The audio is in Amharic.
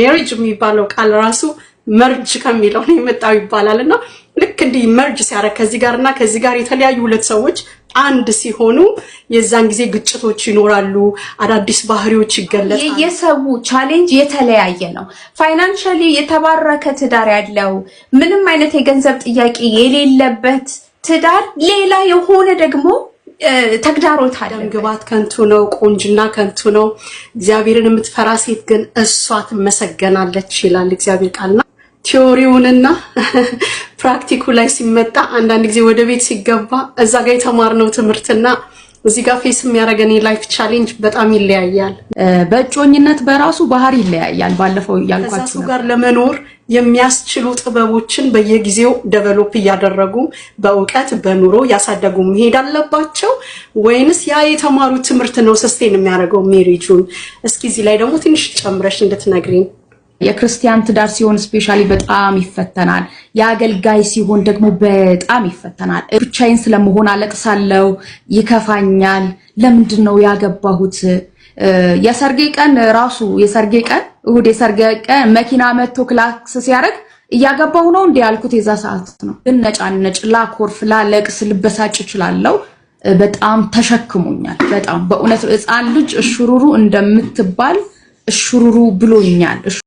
ሜሪጅ የሚባለው ቃል ራሱ መርጅ ከሚለው ነው የመጣው ይባላልና ልክ እንዲህ መርጅ ሲያረግ ከዚህ ጋር የተለያዩ ሁለት ሰዎች አንድ ሲሆኑ የዛን ጊዜ ግጭቶች ይኖራሉ፣ አዳዲስ ባህሪዎች ይገለጣሉ። የሰው ቻሌንጅ የተለያየ ነው። ፋይናንሻሊ የተባረከ ትዳር ያለው ምንም አይነት የገንዘብ ጥያቄ የሌለበት ትዳር ሌላ የሆነ ደግሞ ተግዳሮት አለ። ግባት ከንቱ ነው፣ ቆንጅና ከንቱ ነው፣ እግዚአብሔርን የምትፈራ ሴት ግን እሷ ትመሰገናለች ይላል እግዚአብሔር ቃልና ቲዮሪውንና ፕራክቲኩ ላይ ሲመጣ አንዳንድ ጊዜ ወደ ቤት ሲገባ እዛ ጋር የተማርነው ትምህርትና እዚህ ጋር ፌስ የሚያደርገን ላይፍ ቻሌንጅ በጣም ይለያያል። በእጮኝነት በራሱ ባህሪ ይለያያል። ባለፈው ያልኳችሁ ጋር ለመኖር የሚያስችሉ ጥበቦችን በየጊዜው ዴቨሎፕ እያደረጉ በእውቀት በኑሮ ያሳደጉ መሄድ አለባቸው ወይንስ ያ የተማሩት ትምህርት ነው ሰስቴን የሚያደርገው ሜሪጁን? እስኪ እዚህ ላይ ደግሞ ትንሽ ጨምረሽ እንድትነግሪኝ። የክርስቲያን ትዳር ሲሆን ስፔሻሊ በጣም ይፈተናል። የአገልጋይ ሲሆን ደግሞ በጣም ይፈተናል። ብቻዬን ስለመሆን አለቅሳለሁ፣ ይከፋኛል። ለምንድነው ያገባሁት? የሰርጌ ቀን እሁድ የሰርጌ ቀን መኪና መጥቶ ክላክስ ሲያደርግ እያገባሁ ነው እንዴ ያልኩት የዛ ሰዓት ነው። ግን ነጫነጭ፣ ላኮርፍ፣ ላለቅስ፣ ልበሳጭ እችላለሁ። በጣም ተሸክሞኛል። በጣም በእውነት ሕፃን ልጅ እሽሩሩ እንደምትባል እሽሩሩ ብሎኛል።